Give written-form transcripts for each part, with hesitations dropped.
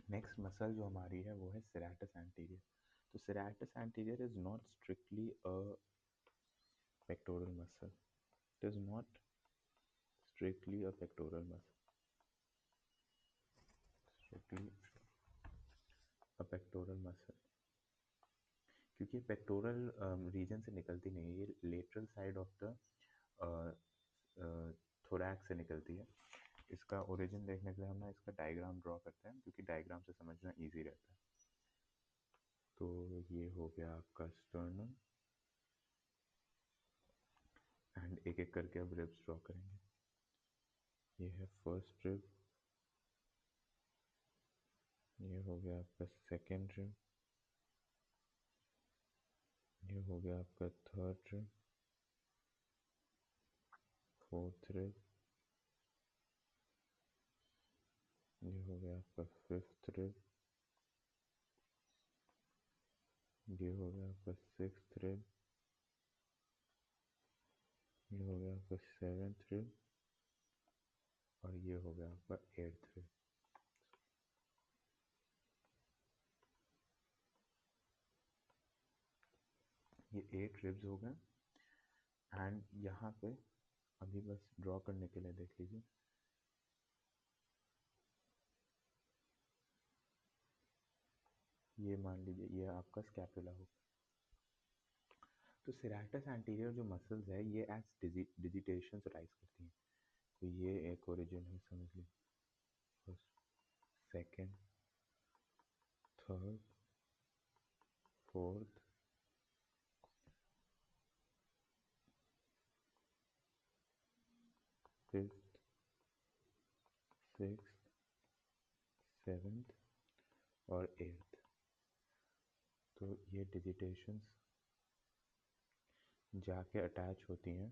Next muscle जो हमारी है वो है सेरेटस एंटीरियर। तो serratus anterior is not strictly a pectoral muscle, it is not strictly a pectoral muscle, strictly a pectoral muscle, क्योंकि pectoral region से निकलती नहीं है, ये lateral side of the thorax से निकलती है। इसका ओरिजिन देखने के लिए हम ना इसका डायग्राम ड्रॉ करते हैं, क्योंकि डायग्राम से समझना इजी रहता है। तो ये हो गया आपका स्टर्नम, एंड एक एक करके अब रिब्स ड्रॉ करेंगे। ये है फर्स्ट रिब, ये हो गया आपका सेकेंड रिब, ये हो गया आपका थर्ड रिब, फोर्थ रिब, ये हो गया आपका फिफ्थ रिब, ये हो गया आपका सिक्स्थ रिब, ये हो गया आपका सेवेंथ रिब, और ये हो गया आपका एट्थ रिब। ये 8 रिब्स हो गए। एंड यहाँ पे अभी बस ड्रॉ करने के लिए देख लीजिए, ये मान लीजिए ये आपका स्कैपुला होगा। तो सेरेटस एंटीरियर जो मसल्स है ये एज डिजिटेशन राइज करती हैं। तो ये एक ओरिजिन है, समझ लीजिए, first, second, third, fourth, fifth, sixth, seventh और एट्थ। तो ये डिजिटेशंस जाके अटैच होती हैं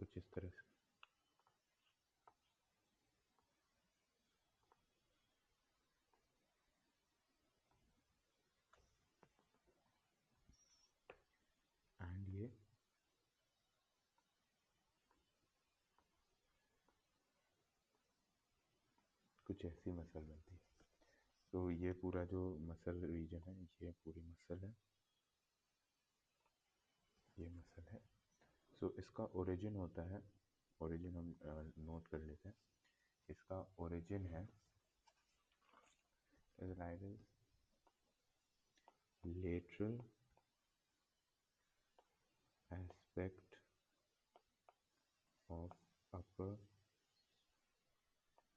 कुछ इस तरह से। एंड ये कुछ ऐसी मसल बनती है। तो ये पूरा जो मसल रीजन है ये पूरी मसल है, ये मसल है। सो इसका ओरिजिन होता है, ओरिजिन हम नोट कर लेते हैं। इसका ओरिजिन है lateral aspect of upper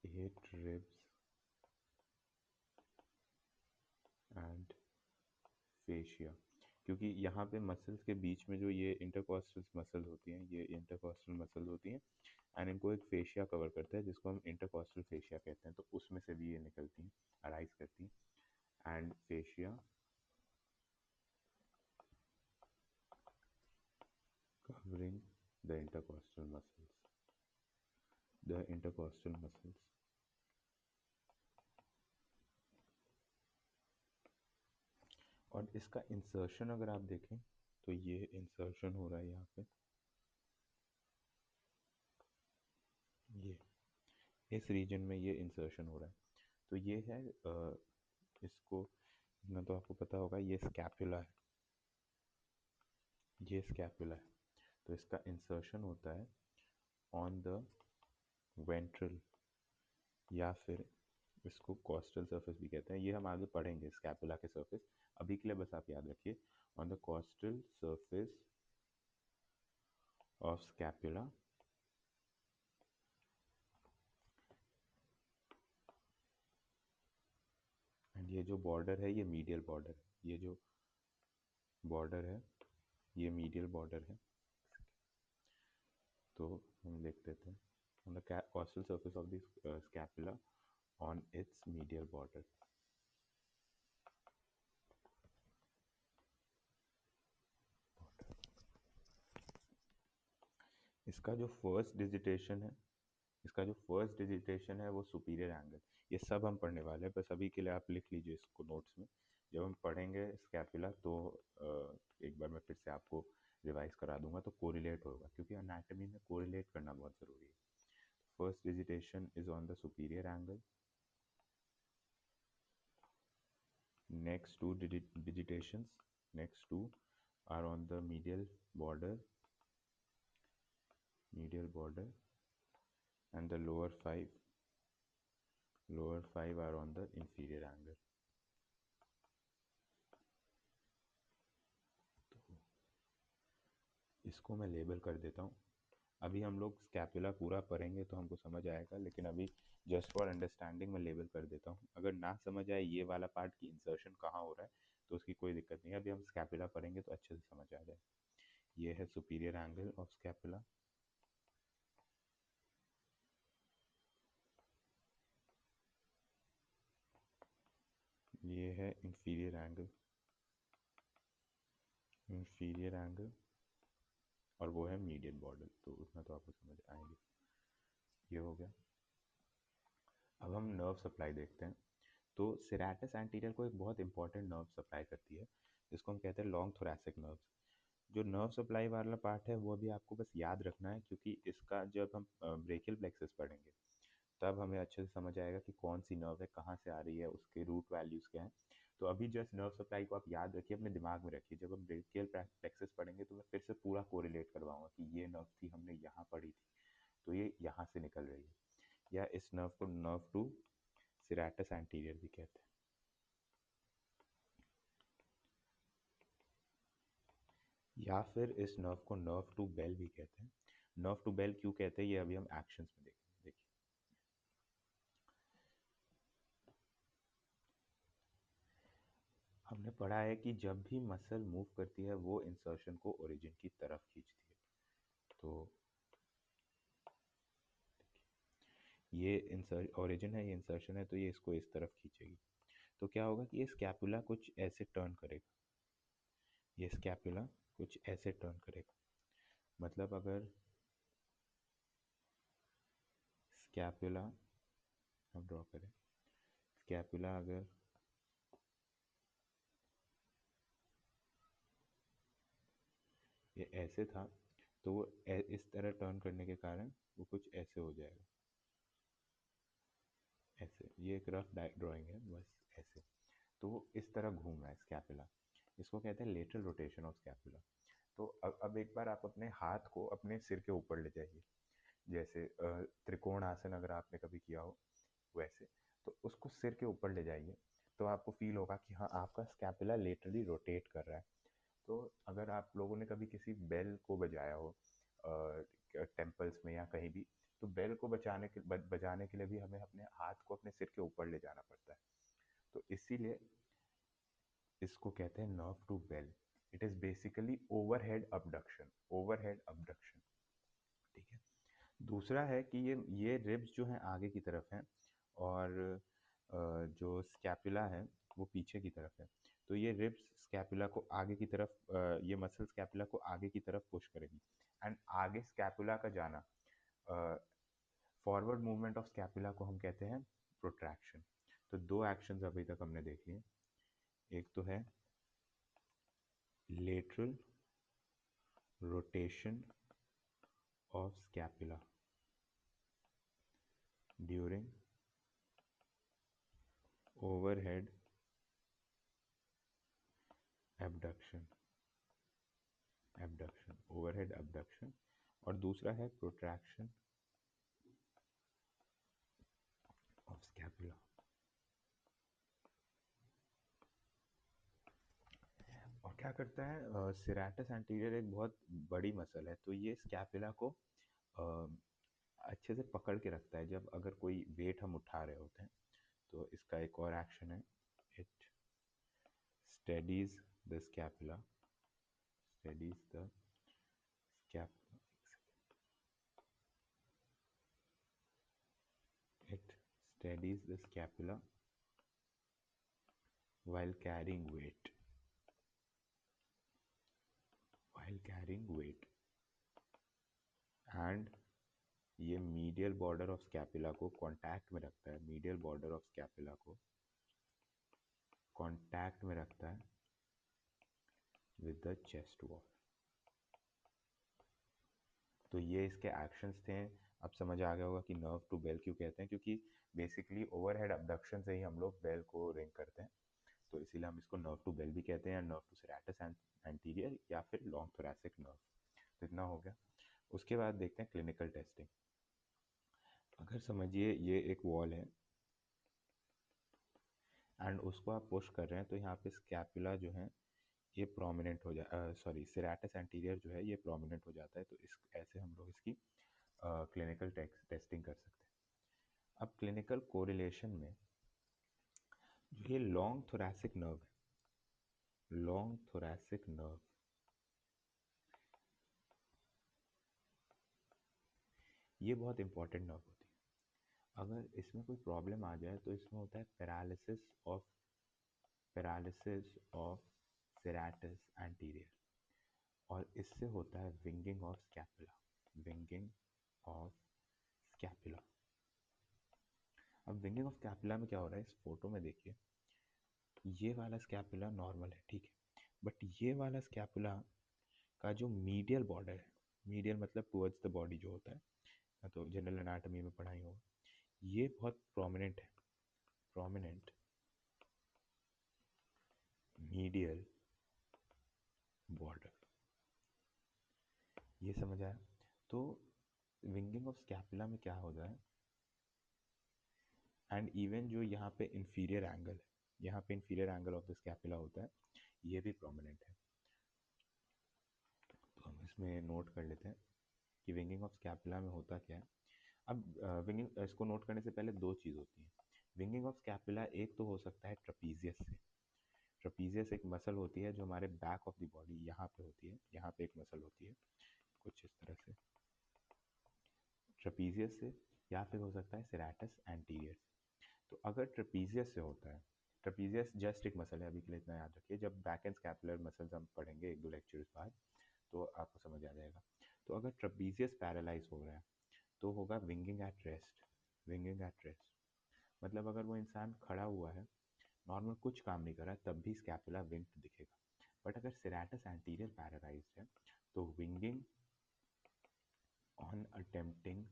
8 ribs and fascia. क्योंकि यहाँ पे मसल्स के बीच में जो ये इंटरकॉस्टल मसल होती हैं, ये इंटरकॉस्टल मसल होती हैं, एंड इनको एक फेशिया कवर करता है जिसको हम इंटरकॉस्टल फेशिया कहते हैं। तो उसमें से भी ये निकलती हैं, अराइज करती हैं। And fascia covering the intercostal muscles, the intercostal muscles। और इसका इंसर्शन अगर आप देखें तो ये इंसर्शन हो रहा है यहाँ पे, ये इस रीजन में ये इंसर्शन हो रहा है। तो ये है इसको इतना तो आपको पता होगा, ये स्कैपुला है, ये स्कैपुला है। तो इसका इंसर्शन होता है ऑन द वेंट्रल, या फिर इसको कॉस्टल सरफेस भी कहते हैं, ये हम आगे पढ़ेंगे स्कैपुला के सरफेस। अभी के लिए बस आप याद रखिए on the costal surface of scapula and ये जो बॉर्डर है ये मीडियल बॉर्डर, ये जो बॉर्डर है ये मीडियल बॉर्डर है। तो हम लिख देते हैं on the costal surface of the scapula on its medial border. इसका जो फर्स्ट डिजिटेशन है, इसका जो फर्स्ट डिजिटेशन है वो सुपीरियर एंगल। ये सब हम पढ़ने वाले हैं, बस अभी के लिए आप लिख लीजिए इसको नोट्स में। जब हम पढ़ेंगे स्कैपुला तो एक बार मैं फिर से आपको रिवाइज करा दूंगा, तो कोरिलेट होगा, क्योंकि एनाटॉमी में कोरिलेट करना बहुत ज़रूरी है। first digitation is on the superior angle. Next two digitations, next two are on the medial border, and the lower five are on the inferior angle. तो इसको मैं लेबल कर देता हूँ। अभी हम लोग स्कैपुला पूरा पढ़ेंगे तो हमको समझ आएगा, लेकिन अभी जस्ट फॉर अंडरस्टैंडिंग मैं लेबल कर देता हूँ। अगर ना समझ आए ये वाला पार्ट की इंसर्शन कहाँ हो रहा है तो उसकी कोई दिक्कत नहीं है, अभी हम स्कैपुला पढ़ेंगे तो अच्छे से समझ आ जाए। ये है सुपीरियर एंगल ऑफ स्कैपुला, ये है इंफीरियर एंगल, और वो है मीडियन बॉर्डर। तो उतना तो आपको समझ आएंगे। ये हो गया। अब हम नर्व सप्लाई देखते हैं। तो सेरेटस एंटीरियर को एक बहुत इंपॉर्टेंट नर्व सप्लाई करती है, जिसको हम कहते हैं लॉन्ग थोरैसिक नर्व्स। जो नर्व सप्लाई वाला पार्ट है वो अभी आपको बस याद रखना है, क्योंकि इसका जब हम ब्रेकियल प्लेक्सस पढ़ेंगे तब हमें अच्छे से समझ आएगा कि कौन सी नर्व है, कहाँ से आ रही है, उसके रूट वैल्यूज़ क्या हैं। तो अभी जस्ट नर्व सप्लाई को आप याद रखिए, अपने दिमाग में रखिए। जब हम ब्रेकियल प्लेक्सस पढ़ेंगे तो मैं फिर से पूरा कोरिलेट करवाऊंगा कि ये नर्व थी, हमने यहाँ पढ़ी थी, तो ये यहाँ से निकल रही है। या इस नर्व को नर्व टू सेरेटस एंटीरियर भी कहते हैं। या फिर इस नर्व को नर्व टू बेल भी कहते हैं। नर्व टू बेल क्यों कहते हैं ये अभी हम एक्शंस में देखेंगे। देखिए, हमने पढ़ा है कि जब भी मसल मूव करती है वो इंसर्शन को ओरिजिन की तरफ खींचती है। तो ये ओरिजिन है, ये इंसर्शन है, तो ये इसको इस तरफ खींचेगी। तो क्या होगा कि ये स्कैपुला कुछ ऐसे टर्न करेगा, ये स्कैपुला कुछ ऐसे टर्न करेगा। मतलब अगर स्कैपुला हम ड्रॉ करें, स्कैपुला अगर ये ऐसे था तो वो इस तरह टर्न करने के कारण वो कुछ ऐसे हो जाएगा, ऐसे। ये एक रफ ड्राइंग है, बस ऐसे। तो वो इस तरह घूम रहा है स्कैपुला, इसको कहते हैं लेटरल रोटेशन ऑफ स्कैपुला। तो अब एक बार आप अपने हाथ को अपने सिर के ऊपर ले जाइए, जैसे त्रिकोण आसन अगर आपने कभी किया हो वैसे। तो उसको सिर के ऊपर ले जाइए, तो आपको फील होगा कि हाँ, आपका स्कैपुला लेटरली रोटेट कर रहा है। तो अगर आप लोगों ने कभी किसी बेल को बजाया हो टेम्पल्स में या कहीं भी, तो बेल को बजाने के लिए भी हमें अपने हाथ को अपने सिर के ऊपर ले जाना पड़ता है। तो इसीलिए इसको कहते हैं nerve to Bell. It is basically overhead abduction. ठीक है। दूसरा है कि ये रिब्स जो हैं आगे की तरफ हैं, और जो स्कैपुला है वो पीछे की तरफ है। तो ये रिब्स स्कैपुला को आगे की तरफ, ये मसल स्कैपुला को आगे की तरफ पुश करेगी। एंड आगे स्कैपुला का जाना, फॉरवर्ड मूवमेंट ऑफ स्कैपुला को हम कहते हैं प्रोट्रैक्शन। तो दो एक्शंस अभी तक हमने देख लिए। एक तो है lateral rotation of scapula during overhead abduction, overhead abduction. और दूसरा है प्रोट्रैक्शन ऑफ स्कैपुला। और क्या करता है, सेरेटस एंटीरियर एक बहुत बड़ी मसल है, तो ये स्कैपुला को अच्छे से पकड़ के रखता है। जब अगर कोई वेट हम उठा रहे होते हैं तो इसका एक और एक्शन है, it steadies the scapula, steadies the scapula, it steadies the scapula while carrying weight, and ये मीडियल बॉर्डर ऑफ स्कैपुला को कांटेक्ट में रखता है, मीडियल बॉर्डर ऑफ स्कैपुला को कांटेक्ट में रखता है विद द चेस्ट वॉल। तो ये इसके एक्शंस थे। अब समझ आ गया होगा कि नर्व टू बेल क्यों कहते हैं, क्योंकि बेसिकली ओवरहेड अबडक्शन से ही हम लोग बेल को रिंग करते हैं, तो इसीलिए हम इसको नर्व टू बेल भी कहते हैं, नर्व टू सेरेटस एंटीरियर या फिर लॉन्ग थोरैसिक नर्व। तो इतना हो गया। उसके बाद देखते हैं क्लिनिकल टेस्टिंग। अगर समझिए ये एक वॉल है एंड उसको आप पुश कर रहे हैं, तो यहाँ पे स्कैपुला जो है ये प्रोमिनेंट हो सॉरी सेरेटस एंटीरियर जो है ये प्रोमिनेंट हो जाता है, तो इस ऐसे हम लोग इसकी क्लिनिकल टेस्टिंग कर सकते हैं। अब क्लिनिकल कोरिलेशन में जो ये लॉन्ग थोरैसिक नर्व है, लॉन्ग थोरैसिक नर्व ये बहुत इंपॉर्टेंट नर्व होती है। अगर इसमें कोई प्रॉब्लम आ जाए तो इसमें होता है पैरालिसिस ऑफ सेरेटस एंटीरियर, और इससे होता है winging of scapula, winging of scapula. अब विंगिंग ऑफ स्कैपुला में क्या हो रहा है, इस फोटो में देखिए, ये वाला स्कैपुला नॉर्मल है, ठीक है, बट ये वाला स्कैपुला का जो मीडियल बॉर्डर है, मीडियल मतलब टुवर्ड्स द बॉडी जो होता है, तो जनरल एनाटॉमी में पढ़ाई होगा, ये बहुत प्रोमिनेंट है, प्रोमिनेंट मीडियल बॉर्डर, ये समझ आया। तो विंगिंग ऑफ स्कैपुला में क्या होता है, एंड इवन जो यहाँ पे इंफीरियर एंगल है, यहाँ पे inferior angle of the scapula होता है, ये भी प्रोमिनेंट है। तो हम इसमें नोट कर लेते हैं कि विंगिंग ऑफ स्कैपुला में होता क्या है। अब विंगिंग इसको नोट करने से पहले दो चीज़ होती हैं विंगिंग ऑफ स्कैपुला। एक तो हो सकता है ट्रपीजियस से, ट्रपीजियस एक मसल होती है जो हमारे बैक ऑफ द बॉडी यहाँ पे होती है, यहाँ पे एक मसल होती है कुछ इस तरह से, ट्रपीजियस से, या फिर हो सकता है सेरेटस एंटीरियर। तो अगर ट्रपीजियस से होता है, ट्रपीजियस जस्ट एक मसल है, अभी के लिए इतना याद रखिए, जब बैक एंड स्कैपुलर मसल्स हम पढ़ेंगे एक दो लेक्चर्स बाद तो आपको समझ आ जाएगा। तो अगर ट्रपीजियस पैरालाइज हो रहा है तो होगा winging at rest, winging at rest मतलब अगर वो इंसान खड़ा हुआ है, नॉर्मल कुछ काम नहीं कर रहा है, तब भी स्कैपुला विंग्ड दिखेगा। बट अगर सेरेटस एंटीरियर पैरालाइज्ड है तो विंगिंग ऑन अटेम्प्टिंग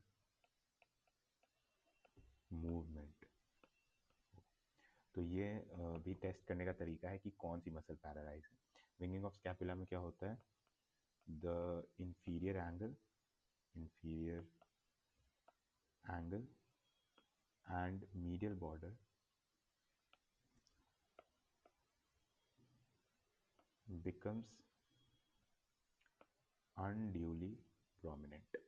मूवमेंट। तो ये भी टेस्ट करने का तरीका है कि कौन सी मसल पैरालाइज है। विंगिंग ऑफ स्कैपुला में क्या होता है, the inferior angle and medial border becomes unduly prominent।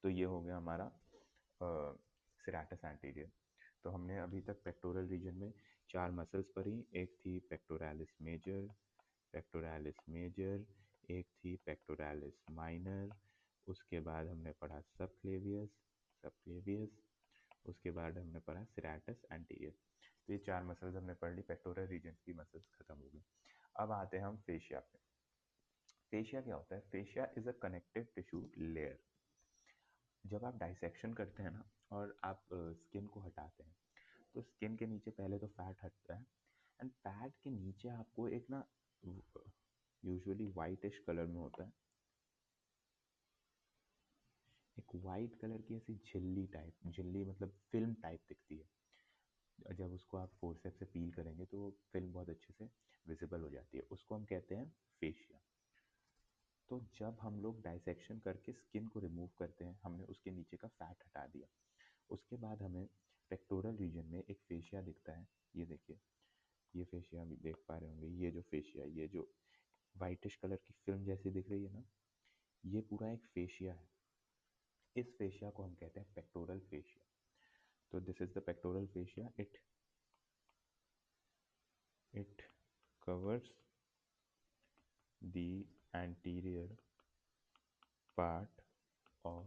तो ये हो गया हमारा सेरेटस एंटीरियर। तो हमने अभी तक पेक्टोरल रीजन में चार मसल्स पढ़ी, एक थी पेक्टोरालिस मेजर, एक थी पेक्टोरालिस माइनर, उसके बाद हमने पढ़ा सबक्लेवियस, उसके बाद हमने पढ़ा सेरेटस एंटीरियर। तो ये चार मसल्स हमने पढ़ ली, पेक्टोरल रीजन की मसल्स खत्म हो गई। अब आते हैं हम फेशिया पे। फेशिया क्या होता है, fascia is a connective tissue layer. जब आप डाइसेक्शन करते हैं ना और आप स्किन को हटाते हैं, तो स्किन के नीचे पहले तो फैट हटता है, एंड फैट के नीचे आपको एक ना यूजुअली वाइटिश कलर में होता है, एक वाइट कलर की ऐसी झिल्ली टाइप, झिल्ली मतलब फिल्म टाइप दिखती है। जब उसको आप फोर्सेप से पील करेंगे तो वो फिल्म बहुत अच्छे से विजिबल हो जाती है, उसको हम कहते हैं फेशिया। तो जब हम लोग डाइसेक्शन करके स्किन को रिमूव करते हैं, हमने उसके नीचे का फैट हटा दिया, उसके बाद हमें पेक्टोरल रीजन में एक फेशिया दिखता है। ये देखिए, ये फेशिया भी देख पा रहे होंगे, ये जो फेशिया, ये जो वाइटिश कलर की फिल्म जैसी दिख रही है ना, ये पूरा एक फेशिया है। इस फेशिया को हम कहते हैं पेक्टोरल फेशिया। तो this is the pectoral fascia, it covers the anterior part of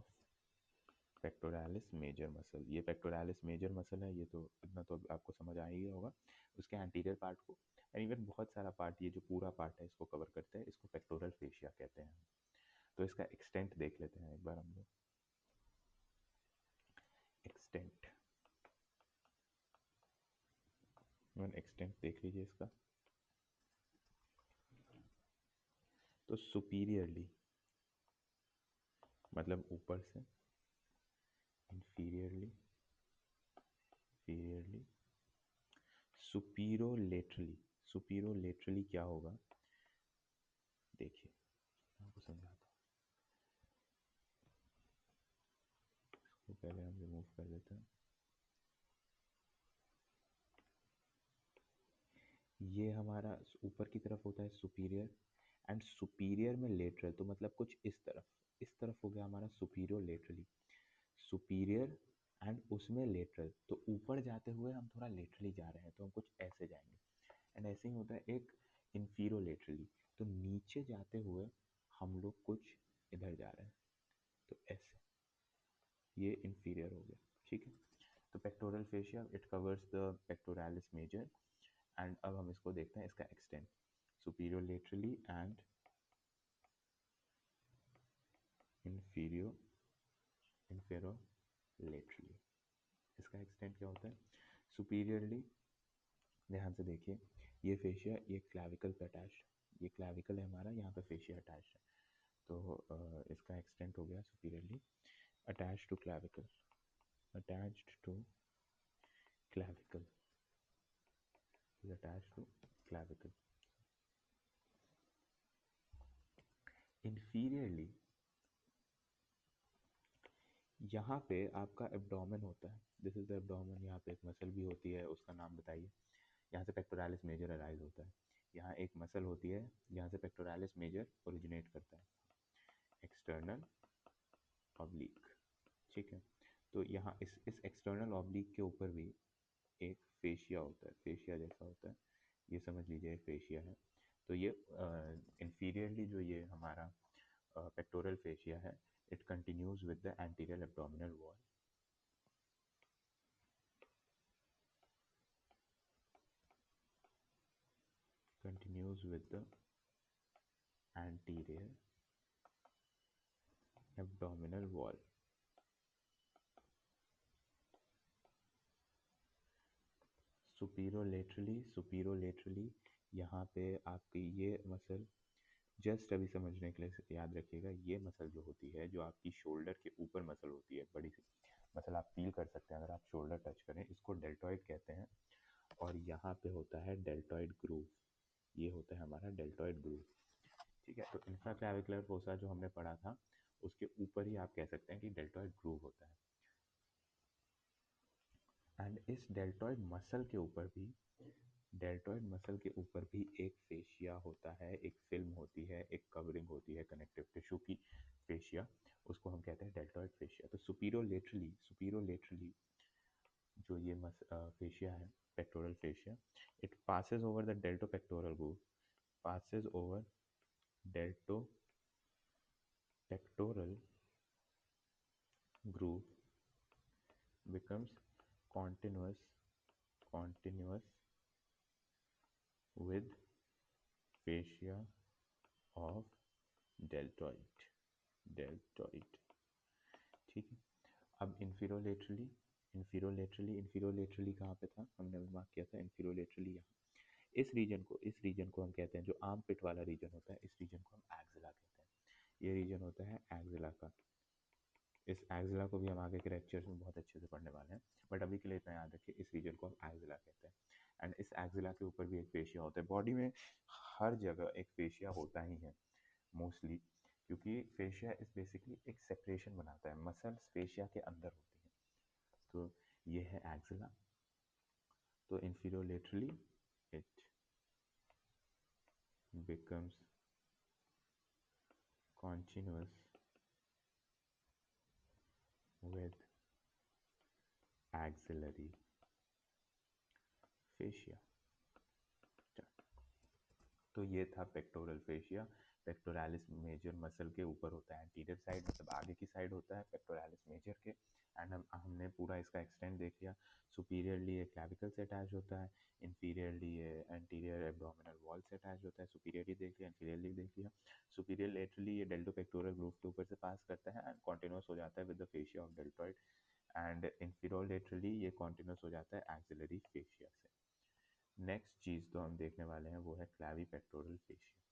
pectoralis major muscle. ये पेक्टोरालिस मेजर मसल है, ये तो इतना तो आपको समझ आ ही गया होगा। उसके एंटीरियर पार्ट को, एंड इवन बहुत सारा पार्ट, ये जो पूरा पार्ट है इसको कवर करते हैं, इसको पेक्टोरल फेशिया कहते हैं। तो इसका एक्सटेंट देख लेते हैं एक बार हम लोग। एक्सटेंट, एक्सटेंट देख लीजिए इसका। तो सुपीरियरली मतलब ऊपर से, इंफीरियरली, इंफीरियरली, सुपीरोलेटरली। सुपीरोलेटरली क्या होगा देखिए, आपको समझाता हूँ। तो पहले हम रिमूव कर देते हैं। ये हमारा ऊपर की तरफ होता है सुपीरियर, एंड सुपीरियर में लेटरल, तो मतलब कुछ इस तरफ हो गया हमारा सुपीरियर लेटरली। सुपीरियर एंड उसमें लेटरल, तो ऊपर जाते हुए हम थोड़ा लेटरली जा रहे हैं, तो हम कुछ ऐसे जाएंगे। एंड ऐसे ही होता है एक इन्फीरो लेटरली, तो नीचे जाते हुए हम लोग कुछ इधर जा रहे हैं, तो ऐसे, ये इन्फीरियर हो गया। ठीक है, तो pectoral fascia it covers the pectoralis major. And अब हम इसको देखते हैं इसका extent, superior laterally and inferio infero laterally. इसका एक्सटेंट क्या होता है? सुपीरियरली, ध्यान से देखिए, ये फेशिया ये क्लैविकल पे अटैच्ड, ये क्लैविकल है हमारा, यहाँ पे फेशिया अटैच्ड है, तो इसका एक्सटेंट हो गया superiorly attached to clavicle, attached to clavicle, is attached to clavicle. Inferiorly, यहाँ पे आपका एब्डोमेन होता है, दिस इज द एब्डोमेन, यहाँ पे एक मसल भी होती है, उसका नाम बताइए। यहाँ से पेक्टोरालिस मेजर अराइज होता है, यहाँ एक मसल होती है, यहाँ से पेक्टोरालिस मेजर ओरिजिनेट करता है, एक्सटर्नल ऑब्लिक। ठीक है, तो यहाँ इस एक्सटर्नल ऑब्लिक के ऊपर भी एक फेशिया होता है, फेशिया जैसा होता है, ये समझ लीजिए फेशिया है। तो ये इंफीरियरली जो ये हमारा पेक्टोरल फेशिया है, it continues with the anterior abdominal wall, continues with the anterior abdominal wall. सुपीरोलेटरली यहाँ पे आपकी ये मसल, जस्ट अभी समझने के लिए याद रखिएगा, ये मसल जो होती है, जो आपकी शोल्डर के ऊपर मसल होती है, बड़ी सी मसल आप फील कर सकते हैं अगर आप शोल्डर टच करें, इसको डेल्टॉइड कहते हैं। और यहाँ पे होता है डेल्टॉइड ग्रूव, ये होता है हमारा डेल्टॉइड ग्रूव। ठीक है, तो इंफ्राक्लैविकुलर फोसा जो हमने पढ़ा था, उसके ऊपर ही आप कह सकते हैं कि डेल्टॉइड ग्रूव होता है। एंड इस डेल्टॉइड मसल के ऊपर भी, डेल्टॉइड मसल के ऊपर भी एक फेशिया होता है, एक फिल्म होती है, एक कवरिंग होती है कनेक्टिव टिश्यू की, फेशिया, उसको हम कहते हैं डेल्टॉइड फेशिया। तो सुपीरोलेटरली जो ये फेशिया है, pectoral fascia, it passes over the deltopectoral groove, passes over deltopectoral groove, becomes continuous with fascia of deltoid। ठीक है, अब इंफीरोलेटरली कहाँ पे था, हमने मार्क किया था इंफीरोलेटरली यहाँ, इस रीजन को हम कहते हैं, जो आर्म पिट वाला रीजन होता है, इस रीजन को हम एक्सिला कहते हैं, ये रीजन होता है एक्सिला का। इस एक्सिला को भी हम आगे के लेक्चर्स में बहुत अच्छे से पढ़ने वाले हैं, बट अभी के लिए इतना याद रखिए, इस रीजन को हम एक्सिला कहते हैं। एंड इस एक्सिला के ऊपर भी एक फेशिया होता है, बॉडी में हर जगह एक फेशिया होता ही है मोस्टली, क्योंकि फेशिया इज बेसिकली एक सेपरेशन बनाता है, मसल्स फेशिया के अंदर होती हैं। तो ये है एक्सिला। तो inferolaterally it becomes continuous with axillary fascia। तो ये था pectoral fascia, pectoralis major muscle के ऊपर होता है, एंटीरियर साइड मतलब आगे की साइड होता है पेक्टोरालिस मेजर के। एंड हमने पूरा इसका एक्सटेंट देख लिया। सुपीरियरली ये क्लैविकल से अटैच होता है, इंफीरियरली ये एंटीरियर एब्डोमिनल वॉल से अटैच होता है, सुपीरियरली देख लिया, इंफीरियरली देख लिया। सुपीरियर लेटरली ये डेल्टोपेक्टोरल ग्रूव के ऊपर से पास करता है एंड कॉन्टिन्यूस हो जाता है with the fascia of deltoid. And inferolaterally ये कॉन्टिन्यूस हो जाता है एक्सिलरी फेशिया से। नेक्स्ट चीज़ तो हम देखने वाले हैं वो है क्लैवी पेक्टोरल फेशिया।